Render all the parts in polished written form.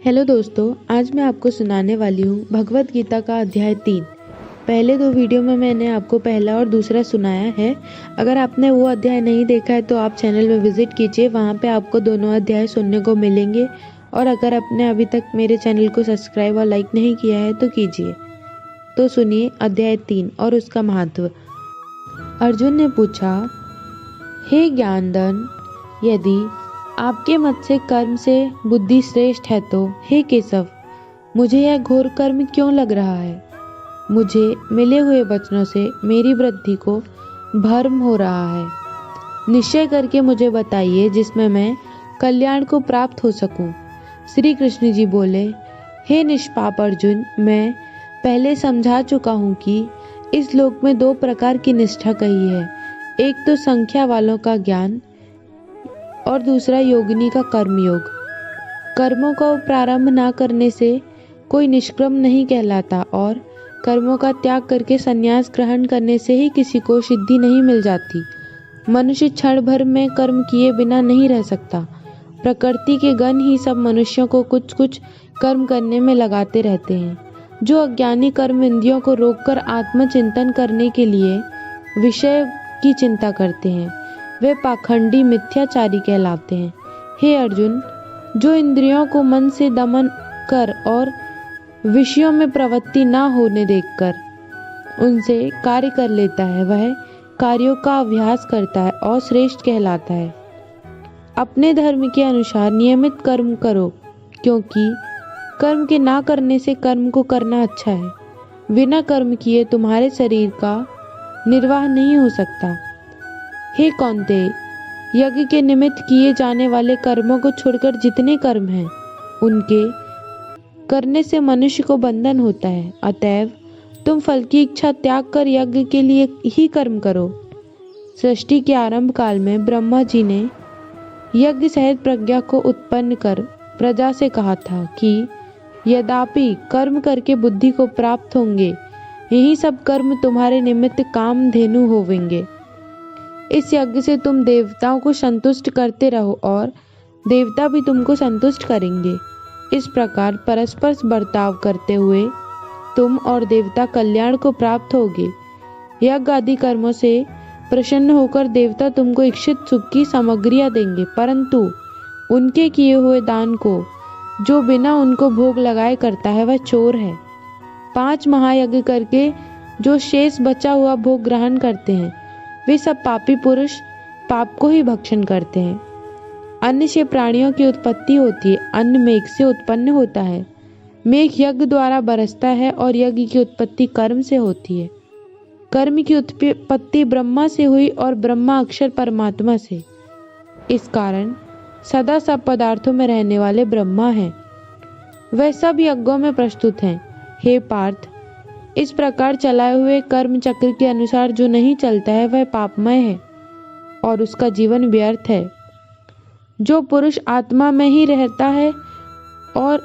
Hello दोस्तों, आज मैं आपको सुनाने वाली हूँ भगवत गीता का अध्याय 3। पहले 2 वीडियो में मैंने आपको पहला और दूसरा सुनाया है। अगर आपने वो अध्याय नहीं देखा है तो आप चैनल में विजिट कीजिए, वहाँ पे आपको दोनों अध्याय सुनने को मिलेंगे। और अगर आपने अभी तक मेरे चैनल को सब्सक्राइब और लाइक नहीं किया है तो कीजिए। तो सुनिए अध्याय 3 और उसका महत्व। अर्जुन ने पूछा, हे ज्ञानधन, यदि आपके मत से कर्म से बुद्धि श्रेष्ठ है तो हे केशव, मुझे यह घोर कर्म क्यों लग रहा है। मुझे मिले हुए वचनों से मेरी वृद्धि को भ्रम हो रहा है। निश्चय करके मुझे बताइए जिसमें मैं कल्याण को प्राप्त हो सकूं। श्री कृष्ण जी बोले, हे निष्पाप अर्जुन, मैं पहले समझा चुका हूँ कि इस लोक में 2 प्रकार की निष्ठा कही है। एक तो संख्या वालों का ज्ञान और दूसरा योगिनी का कर्मयोग। कर्मों को प्रारंभ ना करने से कोई निष्क्रम नहीं कहलाता और कर्मों का त्याग करके संन्यास ग्रहण करने से ही किसी को सिद्धि नहीं मिल जाती। मनुष्य क्षण भर में कर्म किए बिना नहीं रह सकता। प्रकृति के गण ही सब मनुष्यों को कुछ कुछ कर्म करने में लगाते रहते हैं। जो अज्ञानी कर्म इंद्रियों को रोककर आत्मचिंतन करने के लिए विषय की चिंता करते हैं, वे पाखंडी मिथ्याचारी कहलाते हैं। हे अर्जुन, जो इंद्रियों को मन से दमन कर और विषयों में प्रवृत्ति ना होने देकर उनसे कार्य कर लेता है, वह कार्यों का अभ्यास करता है और श्रेष्ठ कहलाता है। अपने धर्म के अनुसार नियमित कर्म करो, क्योंकि कर्म के ना करने से कर्म को करना अच्छा है। बिना कर्म किए तुम्हारे शरीर का निर्वाह नहीं हो सकता। हे कौन्तेय, यज्ञ के निमित्त किए जाने वाले कर्मों को छोड़कर जितने कर्म हैं, उनके करने से मनुष्य को बंधन होता है। अतएव तुम फल की इच्छा त्याग कर यज्ञ के लिए ही कर्म करो। सृष्टि के आरंभ काल में ब्रह्मा जी ने यज्ञ सहित प्रज्ञा को उत्पन्न कर प्रजा से कहा था कि यद्यपि कर्म करके बुद्धि को प्राप्त होंगे, यही सब कर्म तुम्हारे निमित्त कामधेनु होवेंगे। इस यज्ञ से तुम देवताओं को संतुष्ट करते रहो और देवता भी तुमको संतुष्ट करेंगे। इस प्रकार परस्पर बर्ताव करते हुए तुम और देवता कल्याण को प्राप्त होगे। यज्ञ आदि कर्मों से प्रसन्न होकर देवता तुमको इच्छित सुख की सामग्रियां देंगे, परंतु उनके किए हुए दान को जो बिना उनको भोग लगाए करता है, वह चोर है। 5 महायज्ञ करके जो शेष बचा हुआ भोग ग्रहण करते हैं, वे सब पापी पुरुष पाप को ही भक्षण करते हैं। अन्न से प्राणियों की उत्पत्ति होती है। अन्न मेघ से उत्पन्न होता है। मेघ यज्ञ द्वारा बरसता है और यज्ञ की उत्पत्ति कर्म से होती है। कर्म की उत्पत्ति ब्रह्मा से हुई और ब्रह्मा अक्षर परमात्मा से। इस कारण सदा सब पदार्थों में रहने वाले ब्रह्मा हैं। वह सब यज्ञों में प्रस्तुत हैं। हे पार्थ, इस प्रकार चलाए हुए कर्म चक्र के अनुसार जो नहीं चलता है, वह पापमय है और उसका जीवन व्यर्थ है। जो पुरुष आत्मा में ही रहता है और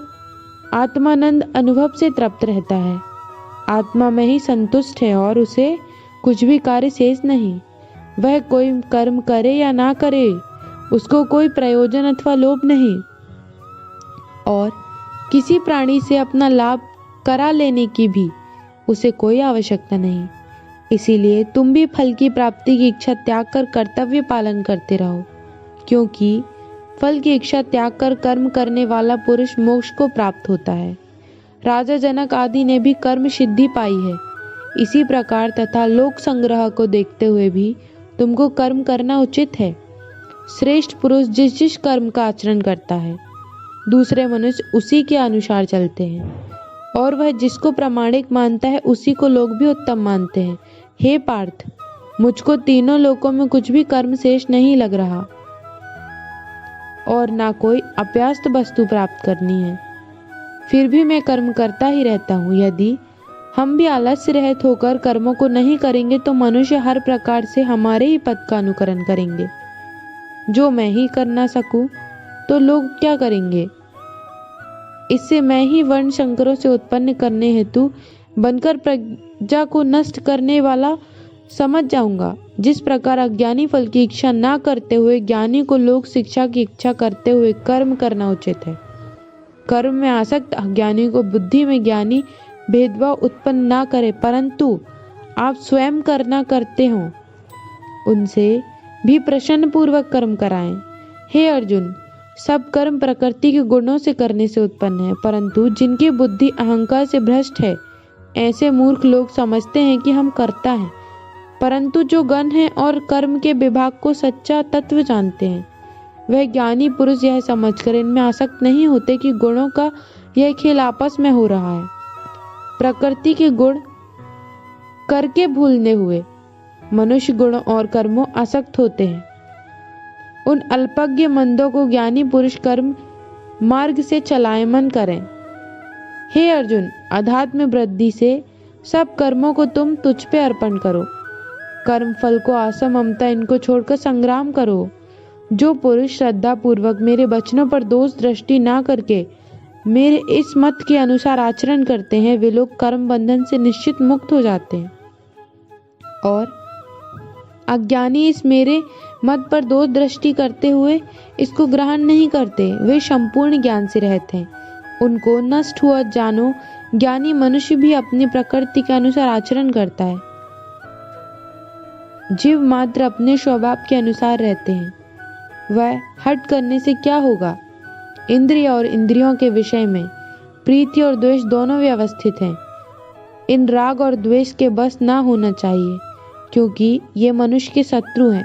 आत्मानंद अनुभव से तृप्त रहता है, आत्मा में ही संतुष्ट है और उसे कुछ भी कार्य शेष नहीं। वह कोई कर्म करे या ना करे, उसको कोई प्रयोजन अथवा लोभ नहीं और किसी प्राणी से अपना लाभ करा लेने की भी उसे कोई आवश्यकता नहीं। इसीलिए तुम भी फल की प्राप्ति की इच्छा त्याग कर कर्तव्य पालन करते रहो, क्योंकि फल की इच्छा त्याग कर कर्म करने वाला पुरुष मोक्ष को प्राप्त होता है। राजा जनक आदि ने भी कर्म सिद्धि पाई है। इसी प्रकार तथा लोक संग्रह को देखते हुए भी तुमको कर्म करना उचित है। श्रेष्ठ पुरुष जिस जिस कर्म का आचरण करता है, दूसरे मनुष्य उसी के अनुसार चलते हैं और वह जिसको प्रामाणिक मानता है, उसी को लोग भी उत्तम मानते हैं। हे पार्थ, मुझको तीनों लोकों में कुछ भी कर्म शेष नहीं लग रहा और ना कोई अप्यास्त वस्तु प्राप्त करनी है। फिर भी मैं कर्म करता ही रहता हूँ। यदि हम भी आलस्य रहित होकर कर्मों को नहीं करेंगे तो मनुष्य हर प्रकार से हमारे ही पद का अनुकरण करेंगे। जो मैं ही कर ना सकूं तो लोग क्या करेंगे। इससे मैं ही वर्ण शंकरों से उत्पन्न करने हेतु बनकर प्रजा को नष्ट करने वाला समझ जाऊंगा। जिस प्रकार अज्ञानी फल की इच्छा ना करते हुए ज्ञानी को लोक शिक्षा की इच्छा करते हुए कर्म करना उचित है, कर्म में आसक्त अज्ञानी को बुद्धि में ज्ञानी भेदभाव उत्पन्न ना करे, परंतु आप स्वयं करना करते हो उनसे भी प्रसन्न पूर्वक कर्म कराएं। हे अर्जुन, सब कर्म प्रकृति के गुणों से करने से उत्पन्न है, परंतु जिनकी बुद्धि अहंकार से भ्रष्ट है, ऐसे मूर्ख लोग समझते हैं कि हम कर्ता हैं, परंतु जो गण है और कर्म के विभाग को सच्चा तत्व जानते हैं, वह ज्ञानी पुरुष यह समझकर इनमें आसक्त नहीं होते कि गुणों का यह खेल आपस में हो रहा है। प्रकृति के गुण करके भूलने हुए मनुष्य गुणों और कर्मों आसक्त होते हैं। उन अल्पज्ञ मंदों को ज्ञानी पुरुष कर्म मार्ग से चलायमान करें। हे अर्जुन, अध्यात्म वृद्धि से सब कर्मों को तुम तुझ पे अर्पण करो। कर्म फल को आशा ममता इनको छोड़कर संग्राम करो। जो पुरुष श्रद्धा पूर्वक मेरे वचनों पर दोष दृष्टि ना करके मेरे इस मत के अनुसार आचरण करते हैं, वे लोग कर्म बंधन से निश्चित मुक्त हो जाते हैं। और अज्ञानी इस मेरे मत पर दोष दृष्टि करते हुए इसको ग्रहण नहीं करते, वे संपूर्ण ज्ञान से रहते हैं। उनको नष्ट हुआ जानो। ज्ञानी मनुष्य भी अपनी प्रकृति के अनुसार आचरण करता है। जीव मात्र अपने स्वभाव के अनुसार रहते हैं। वह हट करने से क्या होगा? इंद्रिय और इंद्रियों के विषय में प्रीति और द्वेष दोनों व्यवस्थित हैं। इन राग और द्वेष के बस ना होना चाहिए, क्योंकि ये मनुष्य के शत्रु हैं।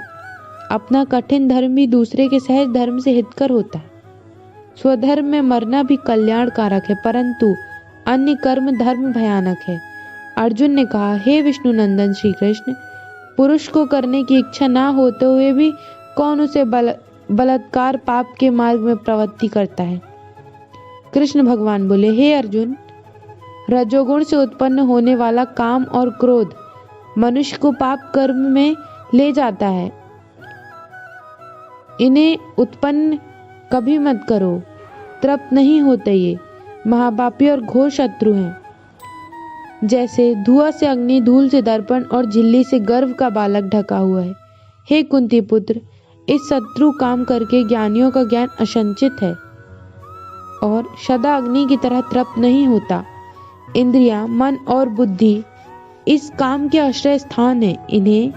अपना कठिन धर्म भी दूसरे के सहज धर्म से हितकर होता है। स्वधर्म में मरना भी कल्याण कारक है, परंतु अन्य कर्म धर्म भयानक है। अर्जुन ने कहा, हे विष्णु नंदन श्री कृष्ण, पुरुष को करने की इच्छा ना होते हुए भी कौन उसे बलात्कार पाप के मार्ग में प्रवृत्ति करता है? कृष्ण भगवान बोले, हे अर्जुन, रजोगुण से उत्पन्न होने वाला काम और क्रोध मनुष्य को पाप कर्म में ले जाता है। इन्हें उत्पन्न कभी मत करो, तृप्त नहीं होते। ये महापापी और घोर शत्रु हैं। जैसे धुआं से अग्नि, धूल से दर्पण और झिल्ली से गर्भ का बालक ढका हुआ है। हे कुंती पुत्र, इस शत्रु काम करके ज्ञानियों का ज्ञान असंचित है और सदा अग्नि की तरह तृप्त नहीं होता। इंद्रियां, मन और बुद्धि इस काम के आश्रय स्थान है। इन्हें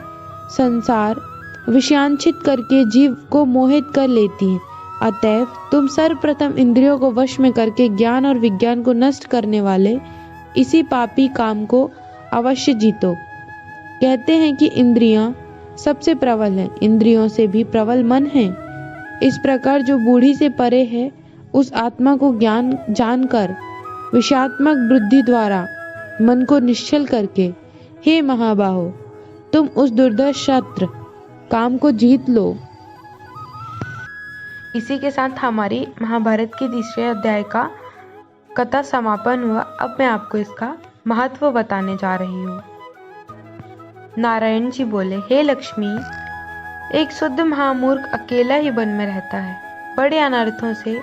संसार विषयांचित करके जीव को मोहित कर लेती हैं। अतएव तुम सर्वप्रथम इंद्रियों को वश में करके ज्ञान और विज्ञान को नष्ट करने वाले इसी पापी काम को अवश्य जीतो। कहते हैं कि इंद्रियां सबसे प्रबल हैं, इंद्रियों से भी प्रबल मन है। इस प्रकार जो बूढ़ी से परे है, उस आत्मा को ज्ञान जानकर विषयात्मक बुद्धि द्वारा मन को निश्चल करके, हे महाबाहो, तुम उस दुर्दर्श शत्रु काम को जीत लो। इसी के साथ हमारी महाभारत के तीसरे अध्याय का कथा समापन हुआ। अब मैं आपको इसका महत्व बताने जा रही हूँ। नारायण जी बोले, हे लक्ष्मी, एक शुद्ध महामूर्ख अकेला ही वन में रहता है। बड़े अनर्थों से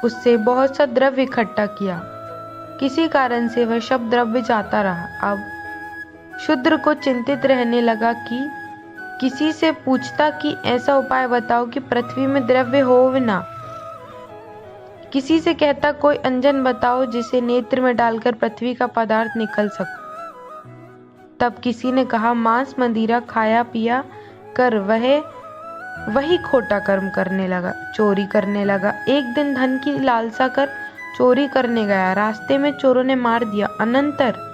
उससे बहुत सा द्रव्य इकट्ठा किया, किसी कारण से वह सब द्रव्य जाता रहा। अब शूद्र को चिंतित रहने लगा कि किसी से पूछता कि ऐसा उपाय बताओ कि पृथ्वी में द्रव्य हो ना। किसी से कहता कोई अंजन बताओ जिसे नेत्र में डालकर पृथ्वी का पदार्थ निकल सके। तब किसी ने कहा, मांस मदिरा खाया पिया कर वही खोटा कर्म करने लगा, चोरी करने लगा। एक दिन धन की लालसा कर चोरी करने गया, रास्ते में चोरों ने मार दिया। अनंतर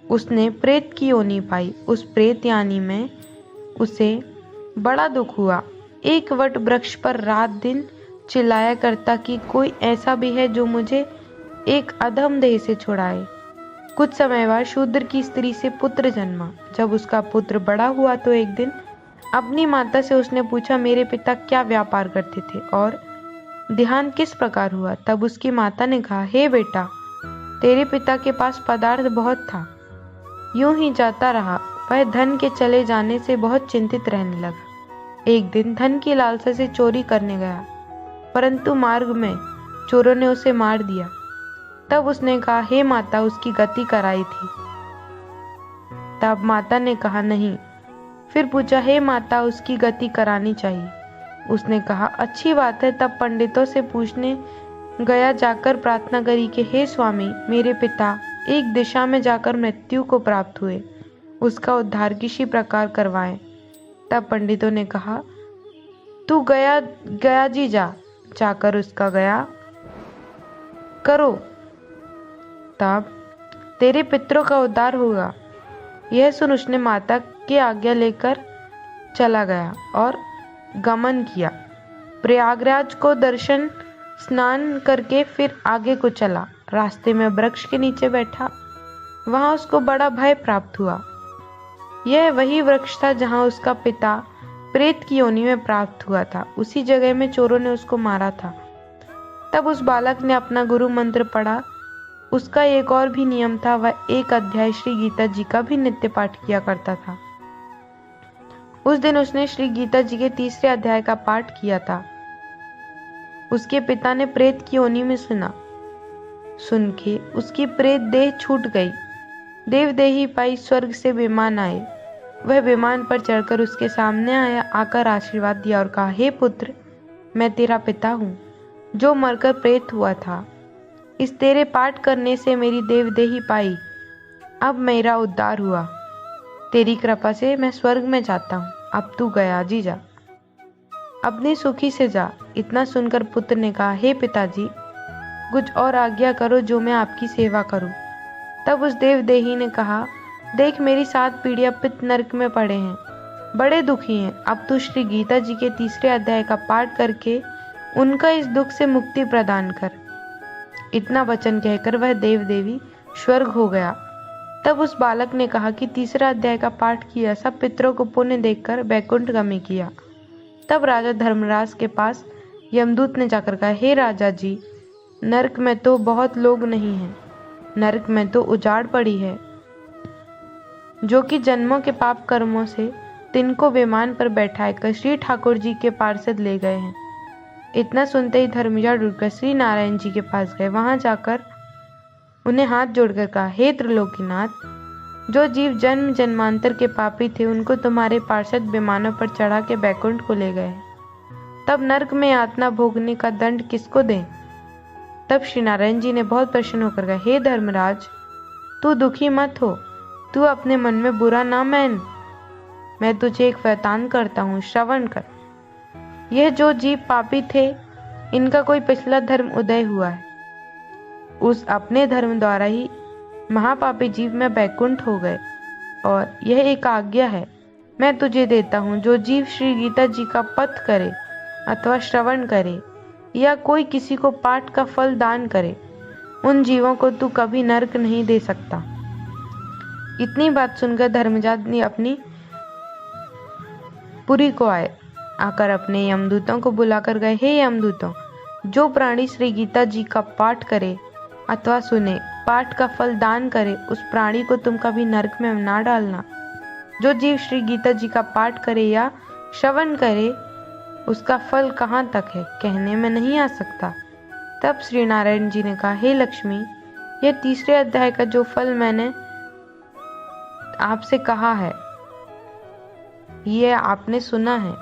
उसने प्रेत की योनि पाई। उस प्रेत यानी में उसे बड़ा दुख हुआ। एक वट वृक्ष पर रात दिन चिल्लाया करता कि कोई ऐसा भी है जो मुझे एक अधम देह से छुड़ाए। कुछ समय बाद शूद्र की स्त्री से पुत्र जन्मा। जब उसका पुत्र बड़ा हुआ तो एक दिन अपनी माता से उसने पूछा, मेरे पिता क्या व्यापार करते थे और ध्यान किस प्रकार हुआ? तब उसकी माता ने कहा, हे बेटा, तेरे पिता के पास पदार्थ बहुत था, यूं ही जाता रहा। वह धन के चले जाने से बहुत चिंतित रहने लगा। एक दिन धन की लालसा से चोरी करने गया, परंतु मार्ग में चोरों ने उसे मार दिया। तब उसने कहा, हे माता, उसकी गति कराई थी? तब माता ने कहा, नहीं। फिर पूछा, हे माता, उसकी गति करानी चाहिए? उसने कहा, अच्छी बात है। तब पंडितों से पूछने गया जाकर प्रार्थना करी कि हे स्वामी, मेरे पिता एक दिशा में जाकर मृत्यु को प्राप्त हुए, उसका उद्धार किसी प्रकार करवाएं। तब पंडितों ने कहा, तू गया जी जाकर उसका गया करो, तब तेरे पितरों का उद्धार होगा। यह सुन उसने माता की आज्ञा लेकर चला गया और गमन किया। प्रयागराज को दर्शन स्नान करके फिर आगे को चला। रास्ते में वृक्ष के नीचे बैठा, वहां उसको बड़ा भय प्राप्त हुआ। यह वही वृक्ष था जहां उसका पिता प्रेत की योनि में प्राप्त हुआ था। उसी जगह में चोरों ने उसको मारा था। तब उस बालक ने अपना गुरु मंत्र पढ़ा। उसका एक और भी नियम था, वह एक अध्याय श्री गीता जी का भी नित्य पाठ किया करता था। उस दिन उसने श्री गीता जी के 3रे अध्याय का पाठ किया था। उसके पिता ने प्रेत की योनि में सुन के उसकी प्रेत देह छूट गई। देवदेही पाई स्वर्ग से विमान आए। वह विमान पर चढ़कर उसके सामने आया, आकर आशीर्वाद दिया और कहा, हे पुत्र, मैं तेरा पिता हूँ जो मरकर प्रेत हुआ था। इस तेरे पाठ करने से मेरी देवदेही पाई, अब मेरा उद्धार हुआ। तेरी कृपा से मैं स्वर्ग में जाता हूँ। अब तू गया जी जा, अपनी सुखी से जा। इतना सुनकर पुत्र ने कहा, हे पिताजी, कुछ और आज्ञा करो जो मैं आपकी सेवा करूं। तब उस देवदेही ने कहा, देख, मेरी 7 पीढ़ियां पित नरक में पड़े हैं, बड़े दुखी हैं। अब तू श्री गीता जी के 3रे अध्याय का पाठ करके उनका इस दुख से मुक्ति प्रदान कर। इतना वचन कहकर वह देवदेवी स्वर्ग हो गया। तब उस बालक ने कहा कि 3रा अध्याय का पाठ किया सब पितरों को पुण्य देखकर वैकुंठगामी किया। तब राजा धर्मराज के पास यमदूत ने जाकर कहा, हे राजा जी, नरक में तो बहुत लोग नहीं हैं, नरक में तो उजाड़ पड़ी है, जो कि जन्मों के पाप कर्मों से तिनको विमान पर बैठाकर श्री ठाकुर जी के पार्षद ले गए हैं। इतना सुनते ही धर्मराज उठकर श्री नारायण जी के पास गए। वहां जाकर उन्हें हाथ जोड़कर कहा, हे त्रिलोकीनाथ, जो जीव जन्म जन्मांतर के पापी थे उनको तुम्हारे पार्षद विमानों पर चढ़ा के बैकुंठ को ले गए। तब नरक में यातना भोगने का दंड किसको दें? तब श्री नारायण जी ने बहुत प्रसन्न होकर कहा, हे धर्मराज, तू दुखी मत हो, तू अपने मन में बुरा ना मान, मैं तुझे एक वृतांत करता हूँ, श्रवण कर। यह जो जीव पापी थे, इनका कोई पिछला धर्म उदय हुआ है, उस अपने धर्म द्वारा ही महापापी जीव में बैकुंठ हो गए। और यह एक आज्ञा है मैं तुझे देता हूँ, जो जीव श्री गीता जी का पठ करे अथवा श्रवण करे या कोई किसी को पाठ का फल दान करे, उन जीवों को तू कभी नरक नहीं दे सकता। इतनी बात सुनकर धर्मराज ने अपनी पुरी को आकर अपने यमदूतों को बुलाकर गए, हे यमदूतों, जो प्राणी श्री गीता जी का पाठ करे अथवा सुने, पाठ का फल दान करे, उस प्राणी को तुम कभी नरक में ना डालना। जो जीव श्री गीता जी का पाठ करे या श्रवण करे, उसका फल कहाँ तक है, कहने में नहीं आ सकता। तब श्री नारायण जी ने कहा, हे लक्ष्मी, यह 3रे अध्याय का जो फल मैंने आपसे कहा है, यह आपने सुना है।